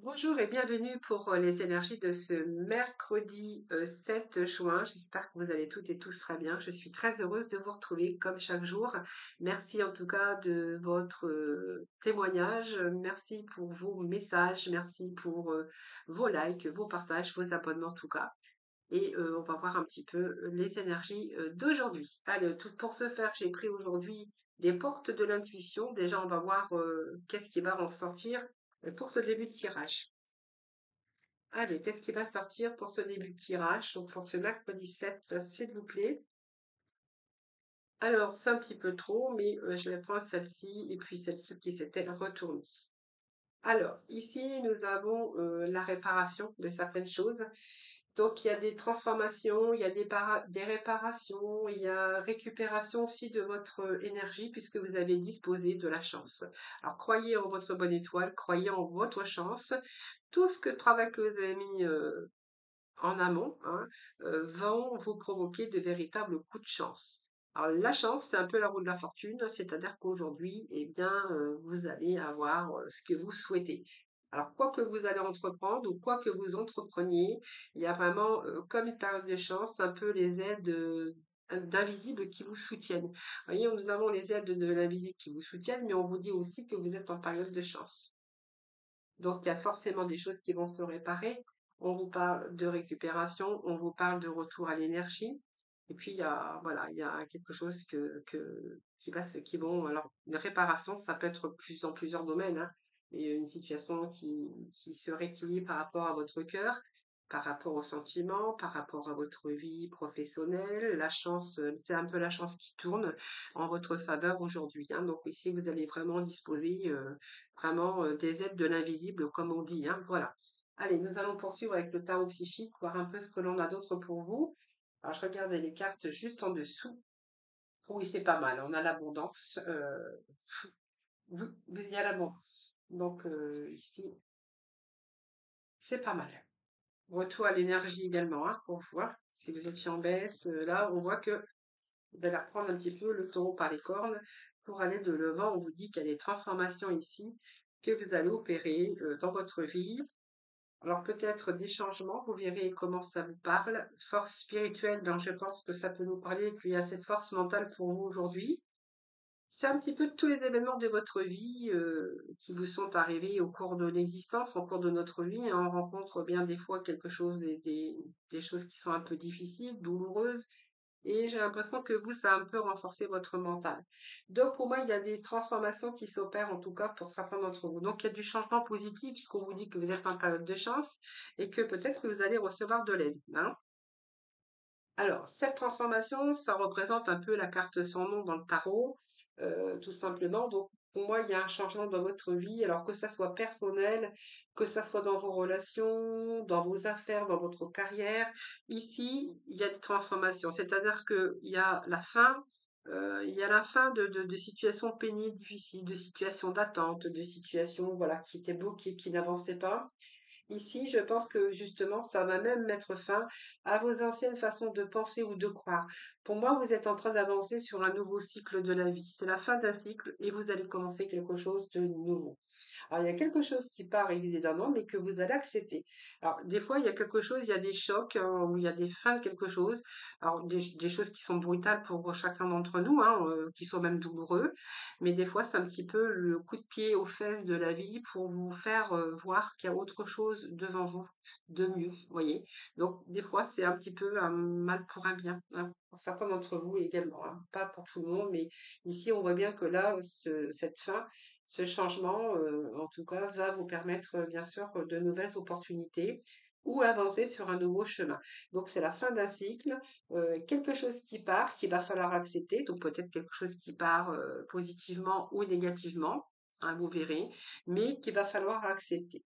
Bonjour et bienvenue pour les énergies de ce mercredi 7 juin. J'espère que vous allez toutes et tous très bien. Je suis très heureuse de vous retrouver comme chaque jour. Merci en tout cas de votre témoignage. Merci pour vos messages. Merci pour vos likes, vos partages, vos abonnements en tout cas. Et on va voir un petit peu les énergies d'aujourd'hui. Allez, pour ce faire, j'ai pris aujourd'hui les portes de l'intuition. Déjà, on va voir qu'est-ce qui va en sortir pour ce début de tirage. Allez, qu'est-ce qui va sortir pour ce début de tirage, donc pour ce mercredi 7, s'il vous plaît? Alors, c'est un petit peu trop, mais je vais prendre celle-ci et puis celle-ci qui s'était retournée. Alors, ici, nous avons la réparation de certaines choses. Donc, il y a des transformations, il y a des réparations, il y a récupération aussi de votre énergie puisque vous avez disposé de la chance. Alors, croyez en votre bonne étoile, croyez en votre chance. Tout ce que travail que vous avez mis en amont, hein, vont vous provoquer de véritables coups de chance. Alors la chance, c'est un peu la roue de la fortune, c'est-à-dire qu'aujourd'hui, eh bien, vous allez avoir ce que vous souhaitez. Alors, quoi que vous allez entreprendre ou quoi que vous entrepreniez, il y a vraiment, comme une période de chance, un peu les aides d'invisibles qui vous soutiennent. Vous voyez, nous avons les aides de l'invisible qui vous soutiennent, mais on vous dit aussi que vous êtes en période de chance. Donc, il y a forcément des choses qui vont se réparer. On vous parle de récupération, on vous parle de retour à l'énergie. Et puis, il y a, voilà, il y a quelque chose qui va qui vont, alors, une réparation, ça peut être dans plusieurs domaines, hein. Et une situation qui se rééquilibre par rapport à votre cœur, par rapport aux sentiments, par rapport à votre vie professionnelle. La chance, c'est un peu la chance qui tourne en votre faveur aujourd'hui, hein. Donc, ici, vous allez vraiment disposer, vraiment des aides de l'invisible, comme on dit, hein, voilà. Allez, nous allons poursuivre avec le tarot psychique, voir un peu ce que l'on a d'autre pour vous. Alors, je regardais les cartes juste en dessous. Oui, c'est pas mal. On a l'abondance. Oui, il y a l'abondance. Donc, ici, c'est pas mal. Retour à l'énergie également, hein, pour voir si vous étiez en baisse. Là, on voit que vous allez reprendre un petit peu le taureau par les cornes pour aller de l'avant. On vous dit qu'il y a des transformations ici que vous allez opérer dans votre vie. Alors peut-être des changements, vous verrez comment ça vous parle. Force spirituelle, donc je pense que ça peut nous parler. Et puis il y a cette force mentale pour vous aujourd'hui. C'est un petit peu tous les événements de votre vie qui vous sont arrivés au cours de l'existence, au cours de notre vie, hein. On rencontre bien des fois quelque chose, des choses qui sont un peu difficiles, douloureuses, et j'ai l'impression que vous, ça a un peu renforcé votre mental. Donc, pour moi, il y a des transformations qui s'opèrent, en tout cas pour certains d'entre vous. Donc, il y a du changement positif, puisqu'on vous dit que vous êtes en période de chance et que peut-être que vous allez recevoir de l'aide, hein. Alors, cette transformation, ça représente un peu la carte sans nom dans le tarot, tout simplement. Donc, pour moi, il y a un changement dans votre vie, alors que ça soit personnel, que ça soit dans vos relations, dans vos affaires, dans votre carrière. Ici, il y a une transformation, c'est-à-dire qu'il y a la fin, il y a la fin de situations pénibles, difficiles, de situations d'attente, de situations voilà, qui étaient bloquées, qui n'avançaient pas. Ici, je pense que justement, ça va même mettre fin à vos anciennes façons de penser ou de croire. Pour moi, vous êtes en train d'avancer sur un nouveau cycle de la vie. C'est la fin d'un cycle et vous allez commencer quelque chose de nouveau. Alors, il y a quelque chose qui part évidemment, mais que vous allez accepter. Alors, des fois, il y a quelque chose, il y a des chocs, où il y a des fins de quelque chose. Alors, des choses qui sont brutales pour chacun d'entre nous, hein, qui sont même douloureux. Mais des fois, c'est un petit peu le coup de pied aux fesses de la vie pour vous faire voir qu'il y a autre chose devant vous de mieux, vous voyez. Donc, des fois, c'est un petit peu un mal pour un bien, hein, pour certains d'entre vous également, hein. Pas pour tout le monde, mais ici, on voit bien que là, cette fin, ce changement, en tout cas, va vous permettre, bien sûr, de nouvelles opportunités ou avancer sur un nouveau chemin. Donc, c'est la fin d'un cycle, quelque chose qui part, qu'il va falloir accepter, donc peut-être quelque chose qui part positivement ou négativement, hein, vous verrez, mais qu'il va falloir accepter.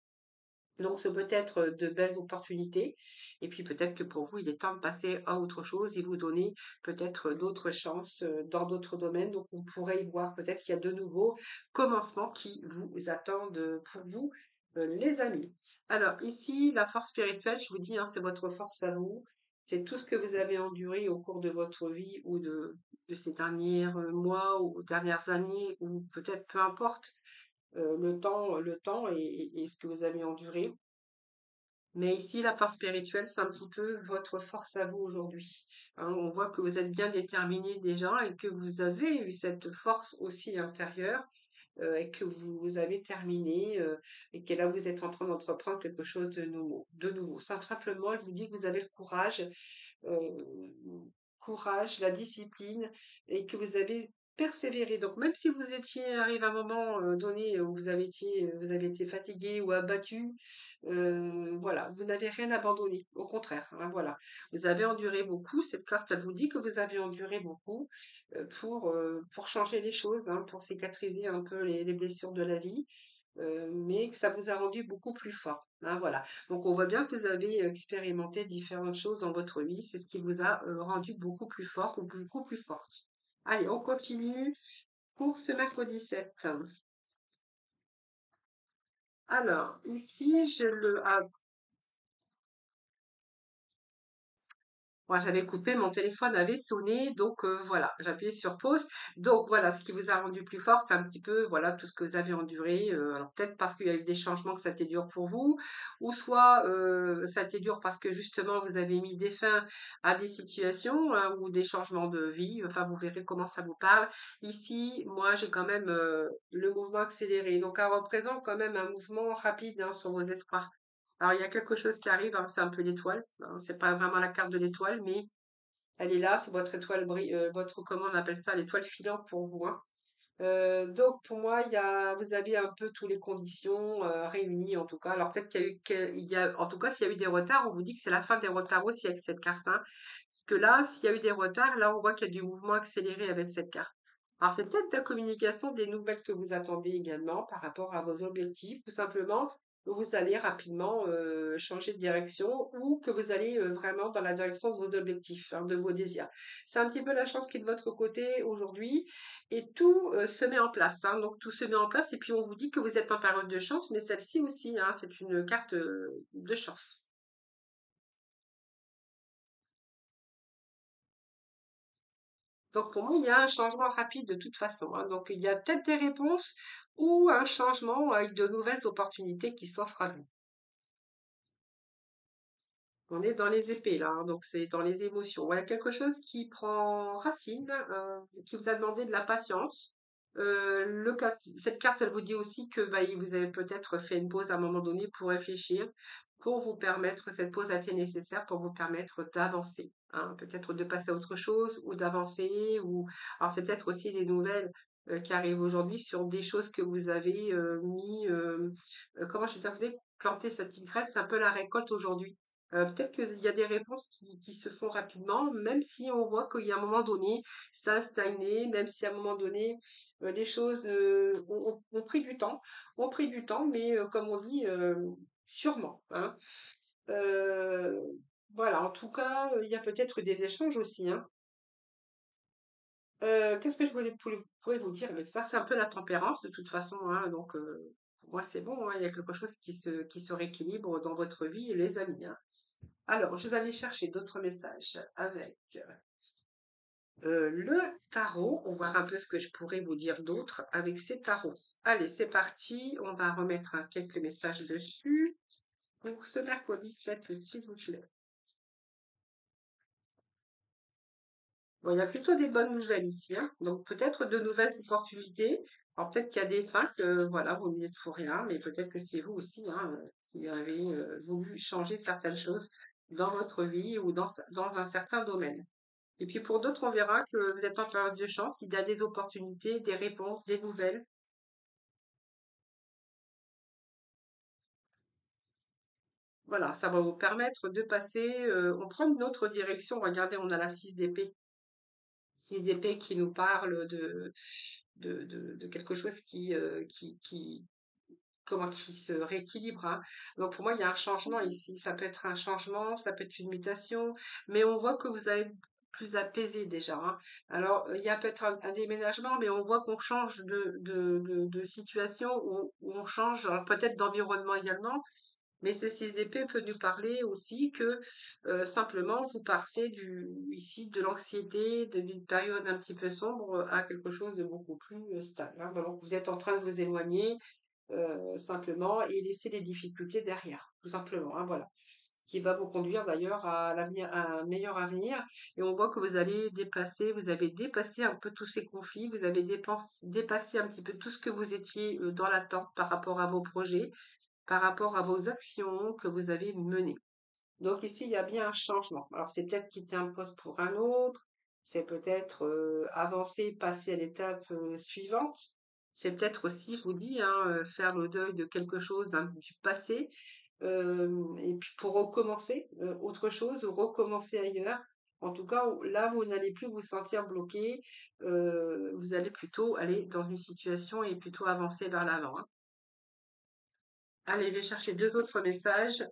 Donc, ce peut être de belles opportunités. Et puis, peut-être que pour vous, il est temps de passer à autre chose et vous donner peut-être d'autres chances dans d'autres domaines. Donc, on pourrait y voir peut-être qu'il y a de nouveaux commencements qui vous attendent pour vous, les amis. Alors, ici, la force spirituelle, je vous dis, hein, c'est votre force à vous. C'est tout ce que vous avez enduré au cours de votre vie ou de ces derniers mois ou dernières années, ou peut-être peu importe. le temps et ce que vous avez enduré. Mais ici, la force spirituelle, c'est un petit peu votre force à vous aujourd'hui. Hein, on voit que vous êtes bien déterminé déjà et que vous avez eu cette force aussi intérieure et que vous avez terminé et que là, vous êtes en train d'entreprendre quelque chose de nouveau. De nouveau. Simplement, je vous dis que vous avez le euh, courage, la discipline et que vous avez persévéré. Donc, même si vous étiez arrivé à un moment donné où vous avez été fatigué ou abattu, voilà, vous n'avez rien abandonné. Au contraire, hein, voilà. Vous avez enduré beaucoup. Cette carte, elle vous dit que vous avez enduré beaucoup pour changer les choses, hein, pour cicatriser un peu les blessures de la vie. Mais que ça vous a rendu beaucoup plus fort. Hein, voilà. Donc on voit bien que vous avez expérimenté différentes choses dans votre vie. C'est ce qui vous a rendu beaucoup plus fort ou beaucoup plus forte. Allez, on continue pour ce mercredi 7. Alors, ici, moi, j'avais coupé, mon téléphone avait sonné, donc voilà, j'ai appuyé sur pause. Donc voilà, ce qui vous a rendu plus fort, c'est un petit peu voilà tout ce que vous avez enduré. Alors peut-être parce qu'il y a eu des changements que ça a été dur pour vous, ou soit ça a été dur parce que justement vous avez mis des fins à des situations hein, ou des changements de vie. Enfin, vous verrez comment ça vous parle. Ici, moi, j'ai quand même le mouvement accéléré, donc ça représente quand même un mouvement rapide hein, sur vos espoirs. Alors, il y a quelque chose qui arrive, hein, c'est un peu l'étoile. Hein, c'est pas vraiment la carte de l'étoile, mais elle est là, c'est votre étoile, comment on appelle ça, l'étoile filante pour vous. Hein. Donc, pour moi, vous avez un peu toutes les conditions réunies, en tout cas. Alors, peut-être en tout cas, s'il y a eu des retards, on vous dit que c'est la fin des retards aussi avec cette carte. Hein. Parce que là, s'il y a eu des retards, là, on voit qu'il y a du mouvement accéléré avec cette carte. Alors, c'est peut-être la communication des nouvelles que vous attendez également par rapport à vos objectifs, tout simplement. Vous allez rapidement changer de direction ou que vous allez vraiment dans la direction de vos objectifs, hein, de vos désirs. C'est un petit peu la chance qui est de votre côté aujourd'hui et tout se met en place. Hein. Donc tout se met en place et puis on vous dit que vous êtes en période de chance, mais celle-ci aussi, hein, c'est une carte de chance. Donc pour moi, il y a un changement rapide de toute façon. Hein. Donc il y a peut-être des réponses ou un changement avec de nouvelles opportunités qui s'offrent à vous. On est dans les épées là, hein, donc c'est dans les émotions. Voilà quelque chose qui prend racine, qui vous a demandé de la patience. Cette carte, elle vous dit aussi que bah, vous avez peut-être fait une pause à un moment donné pour réfléchir, pour vous permettre, cette pause a été nécessaire pour vous permettre d'avancer, hein, peut-être de passer à autre chose ou d'avancer. Alors c'est peut-être aussi des nouvelles qui arrivent aujourd'hui sur des choses que vous avez mis, comment je vais dire, vous avez planté cette petite graine, c'est un peu la récolte aujourd'hui. Peut-être qu'il y a des réponses qui se font rapidement, même si on voit qu'il y a un moment donné, ça a stagné, même si à un moment donné, les choses ont pris du temps, mais comme on dit, sûrement. Hein. Euh, voilà, en tout cas, il y a peut-être des échanges aussi. Hein. Qu'est-ce que je pourrais vous dire avec ça? C'est un peu la tempérance de toute façon. Hein, donc, pour moi, c'est bon. Hein, il y a quelque chose qui se rééquilibre dans votre vie, les amis. Hein. Alors, je vais aller chercher d'autres messages avec le tarot. On va voir un peu ce que je pourrais vous dire d'autre avec ces tarots. Allez, c'est parti. On va remettre quelques messages dessus pour ce mercredi 7, s'il vous plaît. Bon, il y a plutôt des bonnes nouvelles ici. Hein. Donc, peut-être de nouvelles opportunités. Alors, peut-être qu'il y a des fins que, voilà, vous n'y êtes pour rien, mais peut-être que c'est vous aussi hein, qui avez voulu changer certaines choses dans votre vie ou dans un certain domaine. Et puis pour d'autres, on verra que vous êtes en période de chance, il y a des opportunités, des réponses, des nouvelles. Voilà, ça va vous permettre de passer, on prend une autre direction. Regardez, on a la 6 d'épée. 6 d'épée qui nous parle de quelque chose qui se rééquilibre. Hein. Donc pour moi, il y a un changement ici. Ça peut être un changement, ça peut être une mutation, mais on voit que vous allez être plus apaisé déjà. Hein. Alors, il y a peut-être un déménagement, mais on voit qu'on change de situation, ou on change peut-être d'environnement également. Mais ce 6 d'épée peut nous parler aussi que simplement vous partez ici de l'anxiété, d'une période un petit peu sombre à quelque chose de beaucoup plus stable. Hein. Donc vous êtes en train de vous éloigner simplement, et laisser les difficultés derrière, tout simplement, hein, voilà. Ce qui va vous conduire d'ailleurs à l'avenir, à un meilleur avenir. Et on voit que vous avez dépassé un peu tous ces conflits, vous avez dépassé un petit peu tout ce que vous étiez dans l'attente par rapport à vos projets, par rapport à vos actions que vous avez menées. Donc ici, il y a bien un changement. Alors c'est peut-être quitter un poste pour un autre, c'est peut-être avancer, passer à l'étape suivante. C'est peut-être aussi, je vous dis, hein, faire le deuil de quelque chose du passé, et puis pour recommencer autre chose, ou recommencer ailleurs. En tout cas, là, vous n'allez plus vous sentir bloqué, vous allez plutôt aller dans une situation et plutôt avancer vers l'avant, hein. Allez, je vais chercher deux autres messages.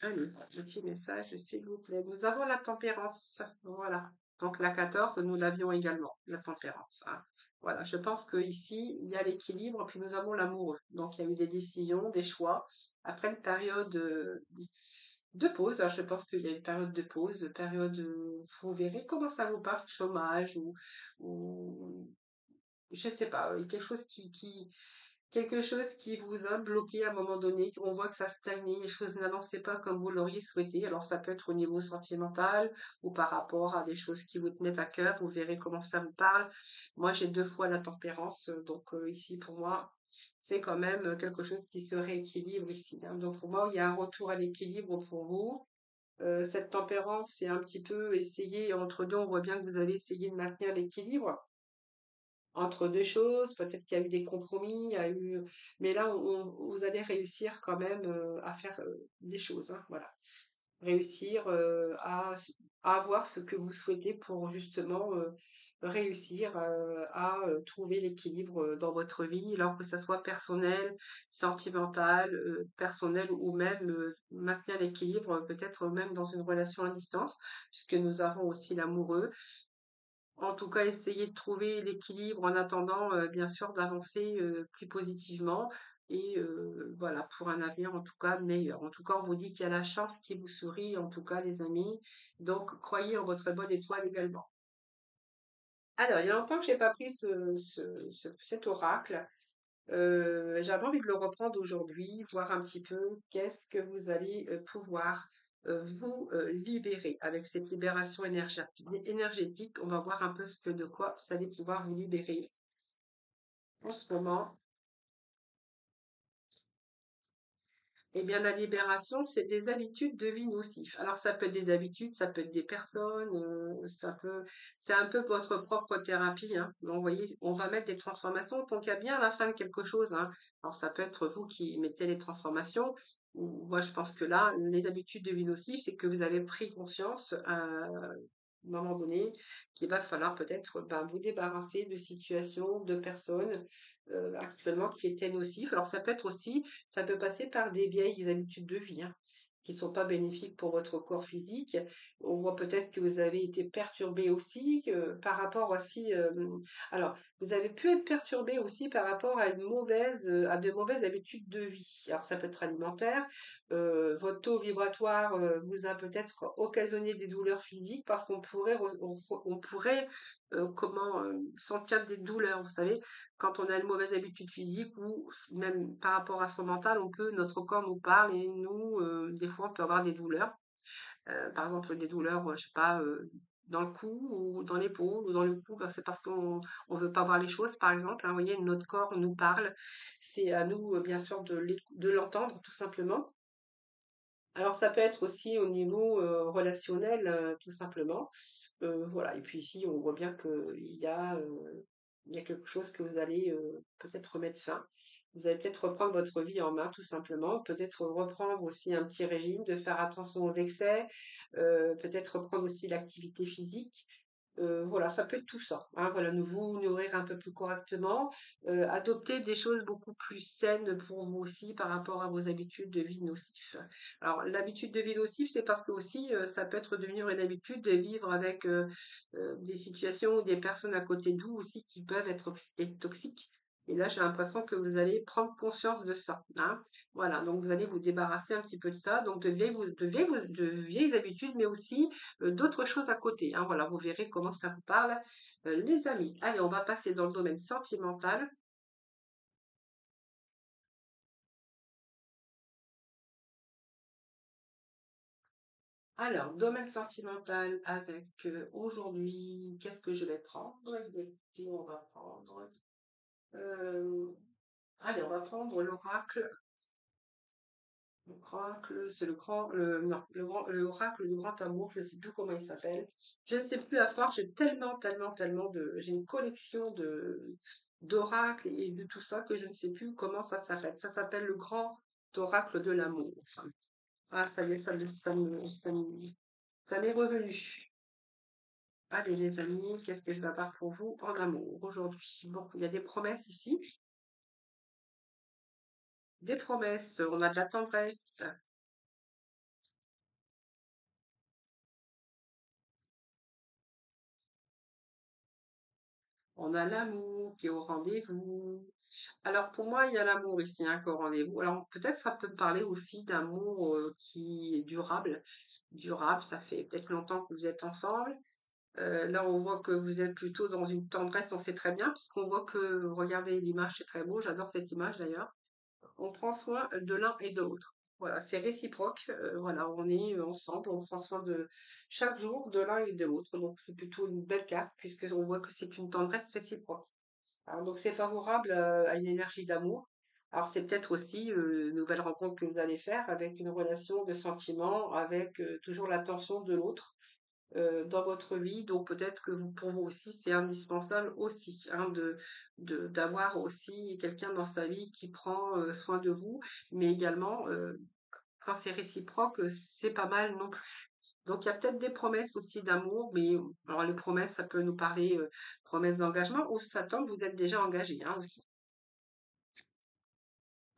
Allez, petit message, s'il vous plaît. Nous avons la tempérance. Voilà. Donc la 14, nous l'avions également, la tempérance, hein. Voilà, je pense qu'ici, il y a l'équilibre, puis nous avons l'amoureux. Donc il y a eu des décisions, des choix. Après une période de pause, hein, je pense qu'il y a une période de pause, période, vous verrez comment ça vous part, chômage ou je sais pas, quelque chose qui vous a bloqué à un moment donné. On voit que ça stagnait, les choses n'avançaient pas comme vous l'auriez souhaité. Alors ça peut être au niveau sentimental ou par rapport à des choses qui vous tenaient à cœur. Vous verrez comment ça vous parle. Moi, j'ai deux fois la tempérance, donc ici pour moi, c'est quand même quelque chose qui se rééquilibre ici, hein. Donc pour moi, il y a un retour à l'équilibre pour vous. Cette tempérance, c'est un petit peu essayer, entre deux, on voit bien que vous avez essayé de maintenir l'équilibre entre 2 choses. Peut-être qu'il y a eu des compromis, il y a eu mais là, vous allez réussir quand même, à faire, des choses, hein, voilà. Réussir, à avoir ce que vous souhaitez pour justement, réussir, à, trouver l'équilibre, dans votre vie, alors que ça soit personnel, sentimental, personnel, ou même, maintenir l'équilibre, peut-être même dans une relation à distance, puisque nous avons aussi l'amoureux. En tout cas, essayer de trouver l'équilibre en attendant, bien sûr, d'avancer, plus positivement, et voilà, pour un avenir, en tout cas, meilleur. En tout cas, on vous dit qu'il y a la chance qui vous sourit, en tout cas, les amis. Donc croyez en votre bonne étoile également. Alors, il y a longtemps que j'ai pas pris cet oracle. J'avais envie de le reprendre aujourd'hui, voir un petit peu qu'est-ce que vous allez, pouvoir, vous, libérer avec cette libération énergétique. On va voir un peu de quoi vous allez pouvoir vous libérer en ce moment. Eh bien, la libération, c'est des habitudes de vie nocives. Alors, ça peut être des habitudes, ça peut être des personnes, c'est un peu votre propre thérapie, hein. Donc, vous voyez, on va mettre des transformations tant qu'il y a bien à la fin de quelque chose, hein. Alors, ça peut être vous qui mettez les transformations. Ou moi, je pense que là, les habitudes de vie nocives, c'est que vous avez pris conscience à un moment donné qu'il va falloir peut-être, ben, vous débarrasser de situations, de personnes, actuellement qui étaient nocives. Alors, ça peut être aussi ça peut passer par des vieilles habitudes de vie, hein, qui sont pas bénéfiques pour votre corps physique. On voit peut-être que vous avez été perturbé aussi, par rapport aussi, alors, vous avez pu être perturbé aussi par rapport à à de mauvaises habitudes de vie. Alors, ça peut être alimentaire, votre taux vibratoire, vous a peut-être occasionné des douleurs physiques parce on pourrait, sentir des douleurs, vous savez? Quand on a une mauvaise habitude physique, ou même par rapport à son mental, notre corps nous parle, et nous, des fois, on peut avoir des douleurs. Par exemple, des douleurs, je sais pas, dans le cou ou dans l'épaule ou dans le cou, ben, c'est parce qu'on veut pas voir les choses, par exemple, hein. Vous voyez, notre corps nous parle. C'est à nous, bien sûr, de l'entendre, tout simplement. Alors ça peut être aussi au niveau, relationnel, tout simplement. Voilà, et puis ici, on voit bien il y a quelque chose que vous allez, peut-être remettre fin. Vous allez peut-être reprendre votre vie en main, tout simplement. Peut-être reprendre aussi un petit régime, de faire attention aux excès, peut-être reprendre aussi l'activité physique. Voilà, ça peut être tout ça, hein, voilà, vous nourrir un peu plus correctement, adopter des choses beaucoup plus saines pour vous aussi par rapport à vos habitudes de vie nocives. Alors, l'habitude de vie nocive, c'est parce que aussi, ça peut être devenir une habitude de vivre avec, des situations ou des personnes à côté de vous aussi qui peuvent être toxiques. Et là, j'ai l'impression que vous allez prendre conscience de ça, hein. Voilà, donc vous allez vous débarrasser un petit peu de ça, donc de vieilles habitudes, mais aussi d'autres choses à côté, hein. Voilà, vous verrez comment ça vous parle, les amis. Allez, on va passer dans le domaine sentimental. Alors, domaine sentimental avec aujourd'hui, qu'est-ce que je vais prendre? On va prendre. euh, Allez, on va prendre l'oracle. L'oracle, c'est le grand, non, l'oracle du grand amour, je ne sais plus comment il s'appelle. Je ne sais plus à force, j'ai tellement j'ai une collection d'oracles et de tout ça que je ne sais plus comment ça s'appelle. Ça s'appelle le grand oracle de l'amour. Enfin, ah, ça y est, ça m'est revenu. Allez, les amis, qu'est-ce que je vais avoir pour vous en amour aujourd'hui? Bon, il y a des promesses ici. Des promesses, on a de la tendresse, on a l'amour qui est au rendez-vous. Alors pour moi, il y a l'amour ici, hein, qui est au rendez-vous. Alors peut-être ça peut parler aussi d'amour qui est durable. Durable, ça fait peut-être longtemps que vous êtes ensemble. Là, on voit que vous êtes plutôt dans une tendresse, on sait très bien, puisqu'on voit que, regardez l'image, c'est très beau, j'adore cette image d'ailleurs. On prend soin de l'un et de l'autre. Voilà, c'est réciproque. Voilà, on est ensemble, on prend soin de chaque jour de l'un et de l'autre. Donc c'est plutôt une belle carte puisque on voit que c'est une tendresse réciproque. Alors, donc c'est favorable à une énergie d'amour. Alors c'est peut-être aussi une nouvelle rencontre que vous allez faire avec une relation de sentiment, avec toujours l'attention de l'autre dans votre vie. Donc peut-être que vous, pour vous aussi, c'est indispensable aussi, hein, d'avoir aussi quelqu'un dans sa vie qui prend soin de vous, mais également quand c'est réciproque, c'est pas mal non plus. Donc il y a peut-être des promesses aussi d'amour, mais alors les promesses, ça peut nous parler promesses d'engagement ou ça tombe, vous êtes déjà engagé, hein, aussi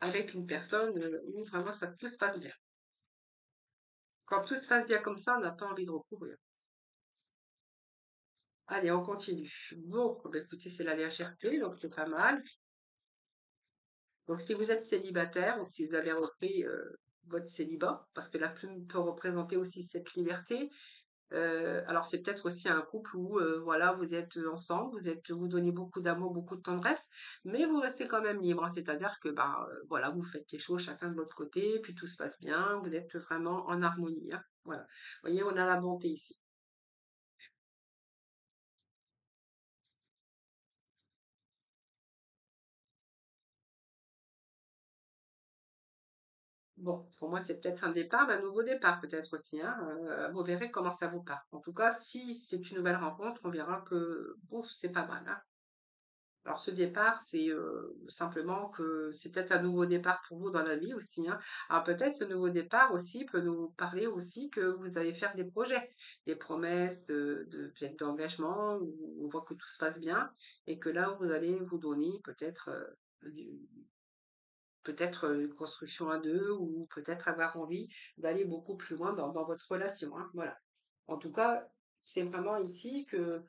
avec une personne où vraiment ça tout se passe bien. Quand tout se passe bien comme ça, on n'a pas envie de recourir. Allez, on continue. Bon, bah, écoutez, c'est la légèreté, donc c'est pas mal. Donc, si vous êtes célibataire ou si vous avez repris votre célibat, parce que la plume peut représenter aussi cette liberté, alors c'est peut-être aussi un couple où voilà, vous êtes ensemble, vous donnez beaucoup d'amour, beaucoup de tendresse, mais vous restez quand même libre, hein. C'est-à-dire que bah voilà, vous faites les choses chacun de votre côté, puis tout se passe bien, vous êtes vraiment en harmonie, hein. Voilà. Vous voyez, on a la bonté ici. Bon, pour moi, c'est peut-être un départ, mais un nouveau départ peut-être aussi, hein. Vous verrez comment ça vous part. En tout cas, si c'est une nouvelle rencontre, on verra que ouf, c'est pas mal, hein. Alors ce départ, c'est simplement que c'est peut-être un nouveau départ pour vous dans la vie aussi, hein. Alors peut-être ce nouveau départ aussi peut nous parler aussi que vous allez faire des projets, des promesses peut-être d'engagement, où on voit que tout se passe bien, et que là, vous allez vous donner peut-être peut-être une construction à deux ou peut-être avoir envie d'aller beaucoup plus loin dans votre relation, hein, voilà. En tout cas, c'est vraiment ici que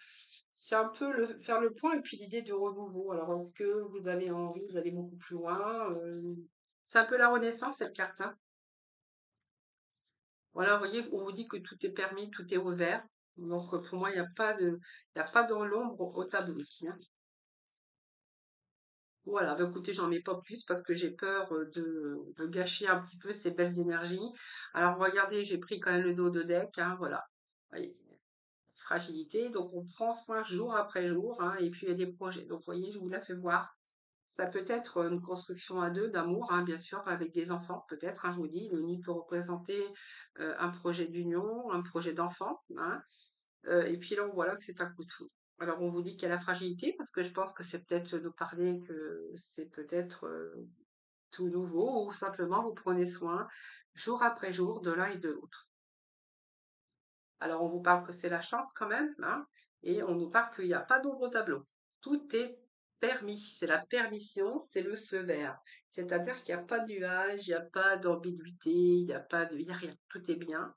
c'est un peu faire le point et puis l'idée de renouveau. Alors, est-ce que vous avez envie d'aller beaucoup plus loin? C'est un peu la renaissance, cette carte, hein. Voilà, vous voyez, on vous dit que tout est permis, tout est ouvert. Donc, pour moi, il y a pas de l'ombre au tableau ici, hein. Voilà, bah écoutez, j'en mets pas plus parce que j'ai peur de gâcher un petit peu ces belles énergies. Alors, regardez, j'ai pris quand même le dos de deck, hein, voilà. Voyez, fragilité, donc on prend soin jour après jour, hein, et puis il y a des projets. Donc, vous voyez, je vous la fais voir. Ça peut être une construction à deux d'amour, hein, bien sûr, avec des enfants, peut-être, hein, je vous dis. Le nid peut représenter un projet d'union, un projet d'enfant, hein. Et puis là, on voit là que c'est un coup de foudre. Alors, on vous dit qu'il y a la fragilité, parce que je pense que c'est peut-être nous parler que c'est peut-être tout nouveau, ou simplement vous prenez soin jour après jour de l'un et de l'autre. Alors, on vous parle que c'est la chance quand même, hein, et on nous parle qu'il n'y a pas d'ombre au tableau. Tout est permis, c'est la permission, c'est le feu vert. C'est-à-dire qu'il n'y a pas de nuage, il n'y a pas d'ambiguïté, il y a rien. Tout est bien.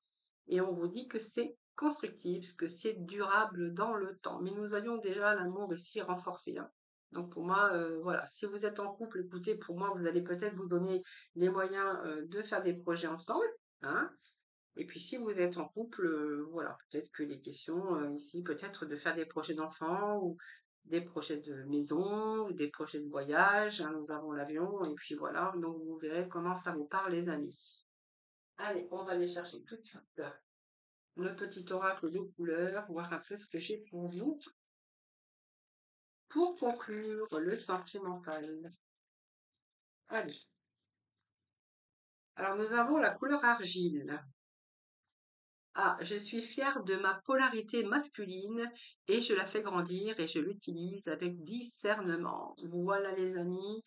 Et on vous dit que c'est constructif, que c'est durable dans le temps. Mais nous avions déjà l'amour ici renforcé, hein. Donc pour moi, voilà, si vous êtes en couple, écoutez, pour moi, vous allez peut-être vous donner les moyens, de faire des projets ensemble, hein. Et puis si vous êtes en couple, voilà, peut-être que les questions, ici, peut-être de faire des projets d'enfants ou des projets de maison ou des projets de voyage, hein. Nous avons l'avion et puis voilà, donc vous verrez comment ça vous parle les amis. Allez, on va aller chercher tout de suite le petit oracle de couleur, voir un peu ce que j'ai pour vous pour conclure le sentimental. Allez. Alors, nous avons la couleur argile. Ah, je suis fière de ma polarité masculine et je la fais grandir et je l'utilise avec discernement. Voilà, les amis.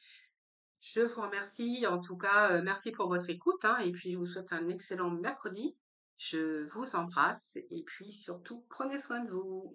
Je vous remercie. En tout cas, merci pour votre écoute, hein, et puis je vous souhaite un excellent mercredi. Je vous embrasse et puis surtout, prenez soin de vous.